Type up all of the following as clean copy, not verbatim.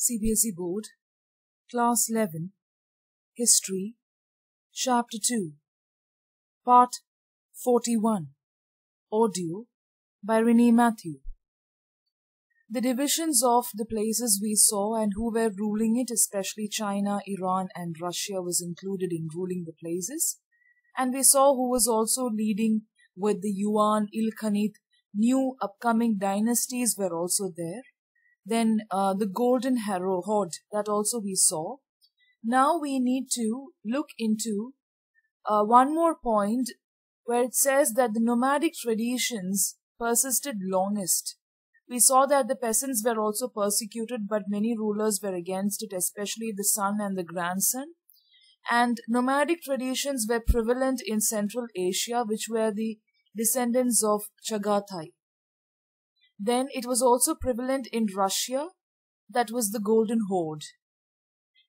CBSE Board, Class 11, History, Chapter 2, Part 41, Audio by Renee Matthew. The divisions of the places we saw and who were ruling it, especially China, Iran and Russia, was included in ruling the places. And we saw who was also leading with the Yuan, Ilkhanate, new upcoming dynasties were also there. Then the Golden Horde, that also we saw. Now we need to look into one more point where it says that the nomadic traditions persisted longest. We saw that the peasants were also persecuted, but many rulers were against it, especially the son and the grandson. And nomadic traditions were prevalent in Central Asia, which were the descendants of Chagatai. Then it was also prevalent in Russia, that was the Golden Horde.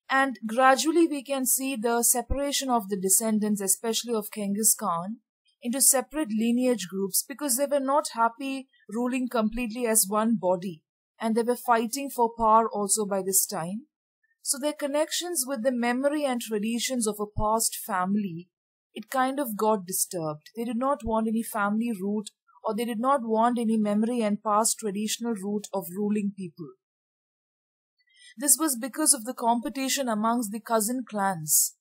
And gradually we can see the separation of the descendants, especially of Genghis Khan, into separate lineage groups because they were not happy ruling completely as one body, and they were fighting for power also by this time. So their connections with the memory and traditions of a past family, it kind of got disturbed. They did not want any family root, or they did not want any memory and past traditional root of ruling people. This was because of the competition amongst the cousin clans,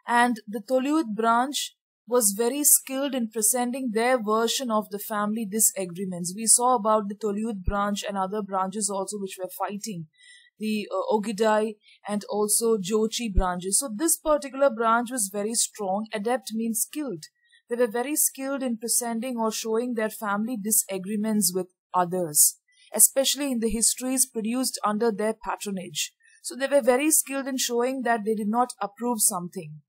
and the Toluyot branch was very skilled in presenting their version of the family disagreements. We saw about the Toluyot branch and other branches also which were fighting, the Ogidai and also Jochi branches. So this particular branch was very strong. Adept means skilled. They were very skilled in presenting or showing their family disagreements with others, especially in the histories produced under their patronage. So they were very skilled in showing that they did not approve something.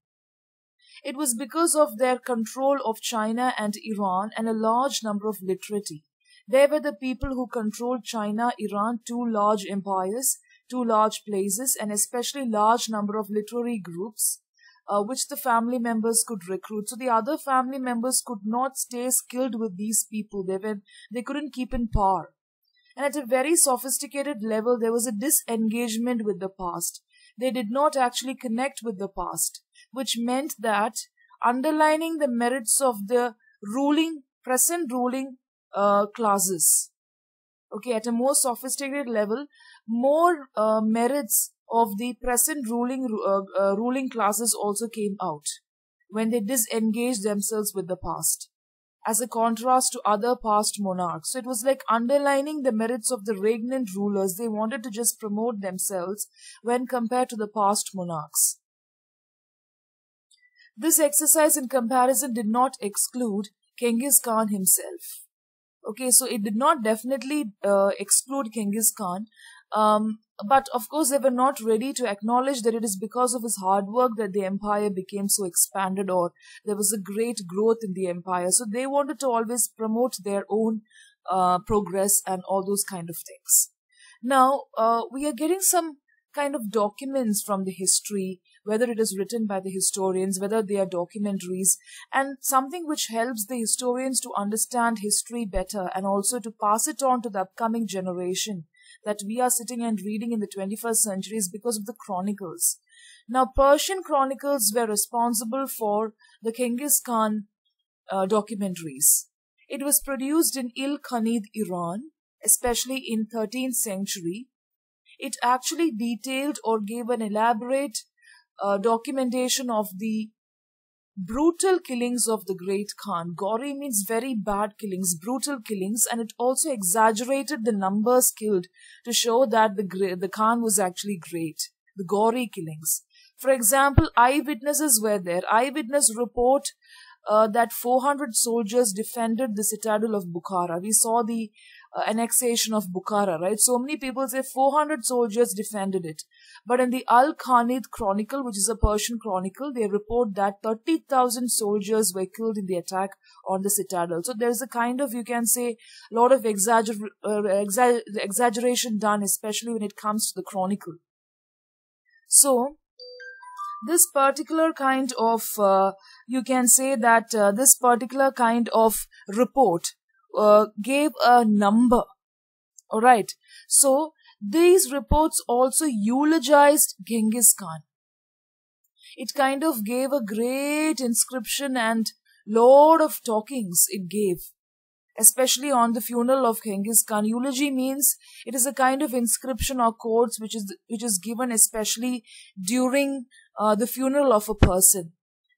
It was because of their control of China and Iran and a large number of literati. They were the people who controlled China, Iran, two large empires, two large places, and especially large number of literary groups, which the family members could recruit. So the other family members could not stay skilled with these people. They couldn't keep in power. And at a very sophisticated level, there was a disengagement with the past. They did not actually connect with the past, which meant that underlining the merits of the present ruling classes, okay, at a more sophisticated level, more merits of the present ruling classes also came out when they disengaged themselves with the past, as a contrast to other past monarchs. So it was like underlining the merits of the regnant rulers. They wanted to just promote themselves when compared to the past monarchs. This exercise in comparison did not exclude Genghis Khan himself. Okay, so it did not definitely exclude Genghis Khan. But of course, they were not ready to acknowledge that it is because of his hard work that the empire became so expanded, or there was a great growth in the empire. So they wanted to always promote their own progress and all those kind of things. Now, we are getting some kind of documents from the history, whether it is written by the historians, whether they are documentaries, and something which helps the historians to understand history better and also to pass it on to the upcoming generation that we are sitting and reading in the 21st century is because of the chronicles. Now, Persian chronicles were responsible for the Genghis Khan documentaries. It was produced in Ilkhanate, Iran, especially in 13th century. It actually detailed or gave an elaborate documentation of the brutal killings of the great Khan. Gory means very bad killings, brutal killings, and it also exaggerated the numbers killed to show that the Khan was actually great. The gory killings. For example, eyewitnesses were there. Eyewitness report that 400 soldiers defended the citadel of Bukhara. We saw the annexation of Bukhara, right? So many people say 400 soldiers defended it. But in the Al-Khanid Chronicle, which is a Persian chronicle, they report that 30,000 soldiers were killed in the attack on the citadel. So there's a kind of, you can say, a lot of exaggeration done, especially when it comes to the chronicle. So this particular kind of, you can say that this particular kind of report gave a number. Alright, so These reports also eulogized Genghis Khan. It kind of gave a great inscription and lot of talkings it gave, especially on the funeral of Genghis Khan. Eulogy means it is a kind of inscription or quotes which is given especially during the funeral of a person.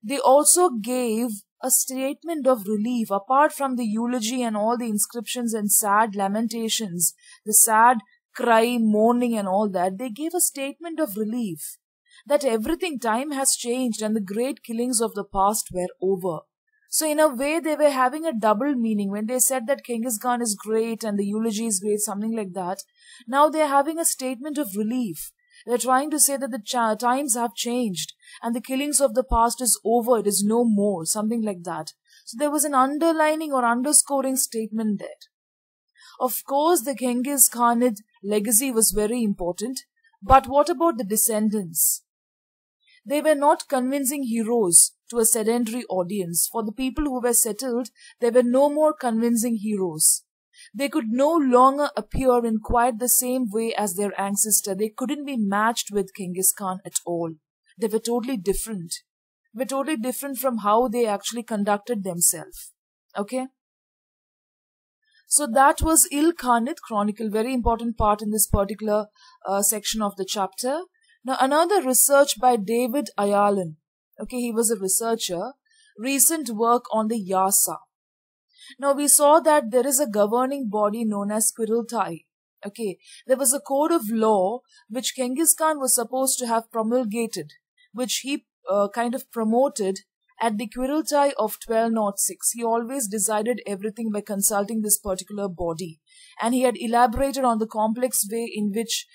They also gave a statement of relief apart from the eulogy and all the inscriptions and sad lamentations, the sad cry, mourning and all that. They gave a statement of relief that everything, time has changed and the great killings of the past were over. So in a way, they were having a double meaning. When they said that Genghis Khan is great and the eulogy is great, something like that, now they're having a statement of relief. They're trying to say that the times have changed and the killings of the past is over, it is no more, something like that. So there was an underlining or underscoring statement there. Of course, the Genghis Khanid legacy was very important, but what about the descendants? They were not convincing heroes to a sedentary audience. For the people who were settled, there were no more convincing heroes. They could no longer appear in quite the same way as their ancestor. They couldn't be matched with Genghis Khan at all. They were totally different. They were totally different from how they actually conducted themselves. Okay? So that was Il-Khanid Chronicle, very important part in this particular section of the chapter. Now another research by David Ayalon. Okay, he was a researcher. Recent work on the Yasa. Now we saw that there is a governing body known as Quirltai. Okay, there was a code of law which Genghis Khan was supposed to have promulgated, which he kind of promoted at the Quirltai of 1206. He always decided everything by consulting this particular body. And he had elaborated on the complex way in which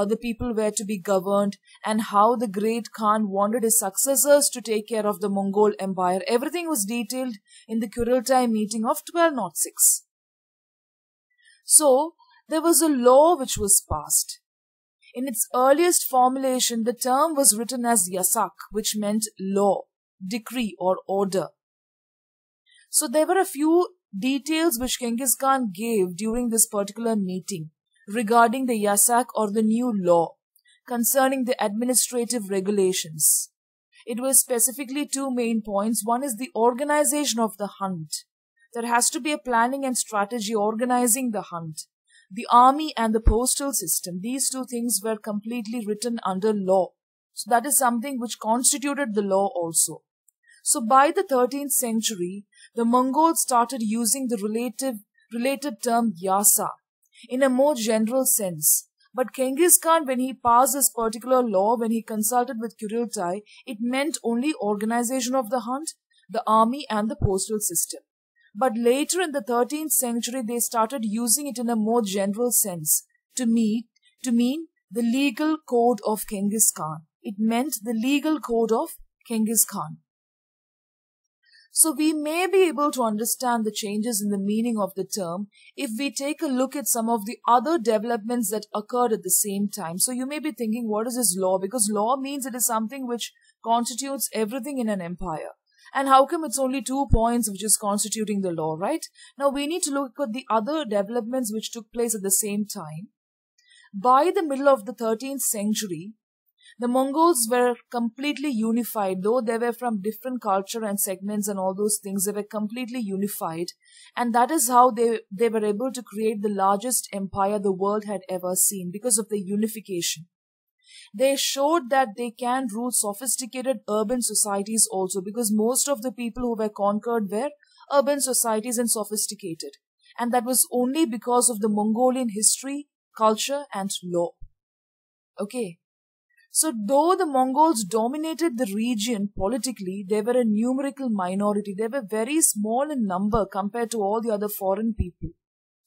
the people were to be governed and how the great Khan wanted his successors to take care of the Mongol Empire. Everything was detailed in the Quirltai meeting of 1206. So, there was a law which was passed. In its earliest formulation, the term was written as yasak, which meant law, decree or order. So there were a few details which Genghis Khan gave during this particular meeting regarding the yasak or the new law concerning the administrative regulations. It was specifically two main points. One is the organization of the hunt. There has to be a planning and strategy organizing the hunt. The army and the postal system, these two things were completely written under law. So that is something which constituted the law also. So by the 13th century, the Mongols started using the related term Yasa in a more general sense. But Genghis Khan, when he passed this particular law, when he consulted with Quirltai, it meant only organization of the hunt, the army and the postal system. But later in the 13th century, they started using it in a more general sense to mean the legal code of Genghis Khan. It meant the legal code of Genghis Khan. So we may be able to understand the changes in the meaning of the term if we take a look at some of the other developments that occurred at the same time. So you may be thinking, what is this law? Because law means it is something which constitutes everything in an empire. And how come it's only 2 points which is constituting the law, right? Now we need to look at the other developments which took place at the same time. By the middle of the 13th century, the Mongols were completely unified, though they were from different culture and segments and all those things, they were completely unified. And that is how they were able to create the largest empire the world had ever seen because of the unification. They showed that they can rule sophisticated urban societies also because most of the people who were conquered were urban societies and sophisticated. And that was only because of the Mongolian history, culture and law. Okay. So though the Mongols dominated the region politically, they were a numerical minority. They were very small in number compared to all the other foreign people.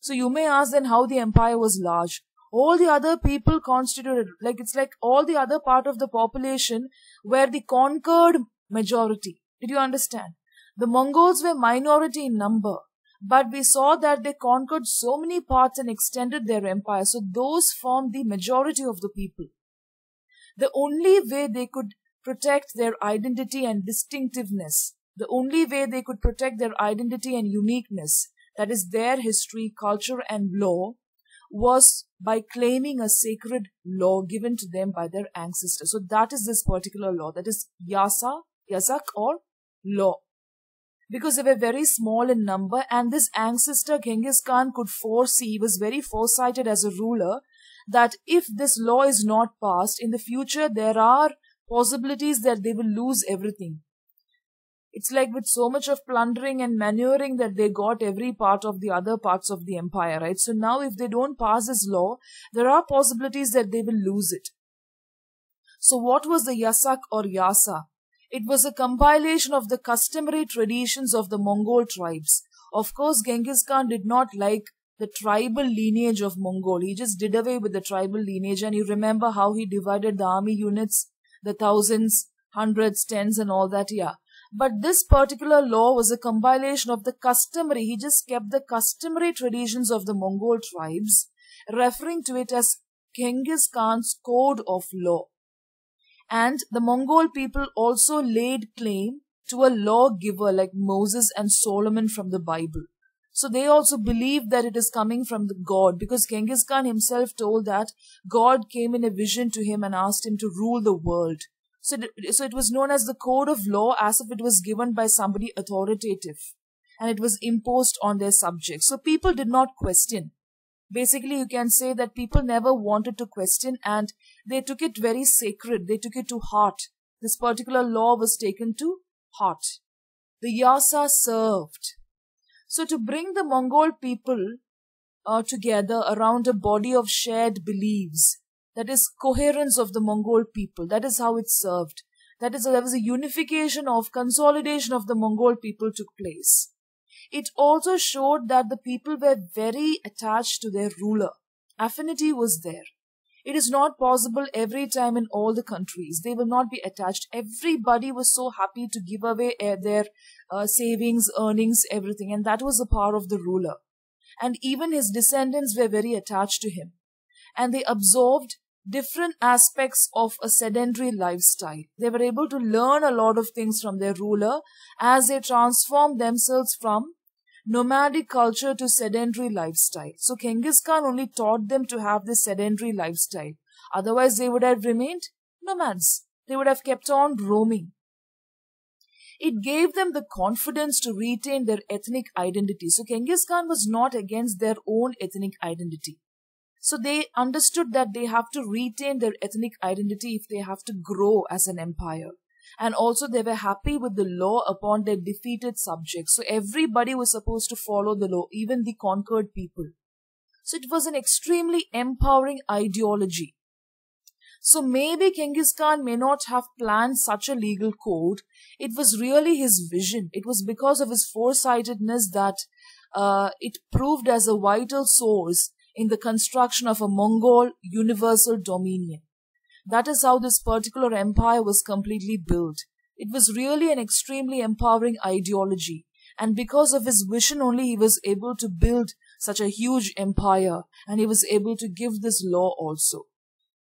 So you may ask then how the empire was large. All the other people constituted, it's like all the other part of the population were the conquered majority. Did you understand? The Mongols were minority in number, but we saw that they conquered so many parts and extended their empire. So those formed the majority of the people. The only way they could protect their identity and distinctiveness, the only way they could protect their identity and uniqueness, that is their history, culture and law, was by claiming a sacred law given to them by their ancestors. So that is this particular law, that is yasak or law. Because they were very small in number, and this ancestor Genghis Khan could foresee, he was very foresighted as a ruler, that if this law is not passed, in the future there are possibilities that they will lose everything. It's like with so much of plundering and manuring that they got every part of the other parts of the empire, right? So now if they don't pass this law, there are possibilities that they will lose it. So what was the yasak or yasa? It was a compilation of the customary traditions of the Mongol tribes. Of course, Genghis Khan did not like the tribal lineage of Mongol. He just did away with the tribal lineage, and you remember how he divided the army units, the thousands, hundreds, tens and all that, yeah. But this particular law was a compilation of the customary, he just kept the customary traditions of the Mongol tribes, referring to it as Genghis Khan's code of law. And the Mongol people also laid claim to a lawgiver like Moses and Solomon from the Bible. So they also believed that it is coming from the God, because Genghis Khan himself told that God came in a vision to him and asked him to rule the world. So it was known as the code of law, as if it was given by somebody authoritative, and it was imposed on their subjects. So people did not question. Basically, you can say that people never wanted to question, and they took it very sacred. They took it to heart. This particular law was taken to heart. The Yasa served. So to bring the Mongol people together around a body of shared beliefs, that is coherence of the Mongol people, that is how it served. There was a unification of consolidation of the Mongol people took place. It also showed that the people were very attached to their ruler. Affinity was there. It is not possible every time in all the countries. They will not be attached. Everybody was so happy to give away their savings, earnings, everything. And that was the power of the ruler. And even his descendants were very attached to him. And they absorbed different aspects of a sedentary lifestyle. They were able to learn a lot of things from their ruler as they transformed themselves from nomadic culture to sedentary lifestyle. So Genghis Khan only taught them to have this sedentary lifestyle. Otherwise, they would have remained nomads. They would have kept on roaming. It gave them the confidence to retain their ethnic identity. So Genghis Khan was not against their own ethnic identity. So they understood that they have to retain their ethnic identity if they have to grow as an empire. And also they were happy with the law upon their defeated subjects. So everybody was supposed to follow the law, even the conquered people. So it was an extremely empowering ideology. So maybe Genghis Khan may not have planned such a legal code. It was really his vision. It was because of his foresightedness that it proved as a vital source in the construction of a Mongol universal dominion. That is how this particular empire was completely built. It was really an extremely empowering ideology. And because of his vision only, he was able to build such a huge empire. And he was able to give this law also.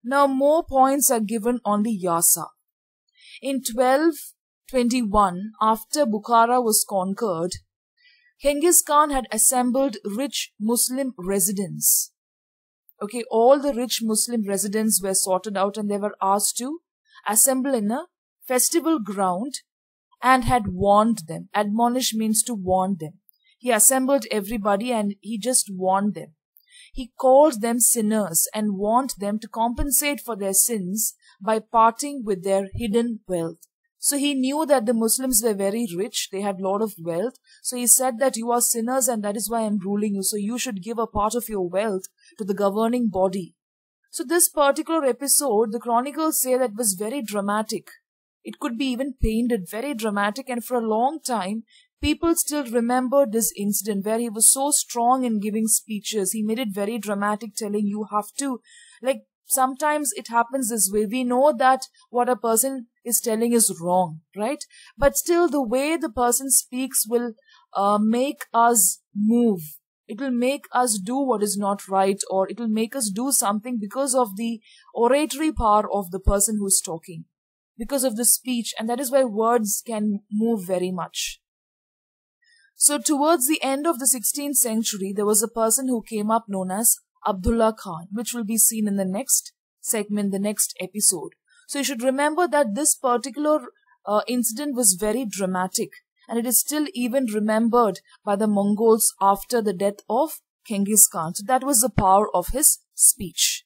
Now more points are given on the Yasa. In 1221, after Bukhara was conquered, Genghis Khan had assembled rich Muslim residents. Okay, all the rich Muslim residents were sorted out and they were asked to assemble in a festival ground and had warned them. Admonish means to warn them. He assembled everybody and he just warned them. He called them sinners and warned them to compensate for their sins by parting with their hidden wealth. So he knew that the Muslims were very rich, they had a lot of wealth. So he said that you are sinners and that is why I am ruling you. So you should give a part of your wealth to the governing body. So this particular episode, the chronicles say that was very dramatic. It could be even painted, very dramatic, and for a long time, people still remembered this incident where he was so strong in giving speeches. He made it very dramatic, telling you have to, like, sometimes it happens this way. We know that what a person is telling is wrong, right? But still the way the person speaks will make us move. It will make us do what is not right, or it will make us do something because of the oratory power of the person who is talking, because of the speech. And that is why words can move very much. So towards the end of the 16th century, there was a person who came up known as Abdullah Khan, which will be seen in the next segment, the next episode. So you should remember that this particular incident was very dramatic, and it is still even remembered by the Mongols after the death of Genghis Khan. So that was the power of his speech.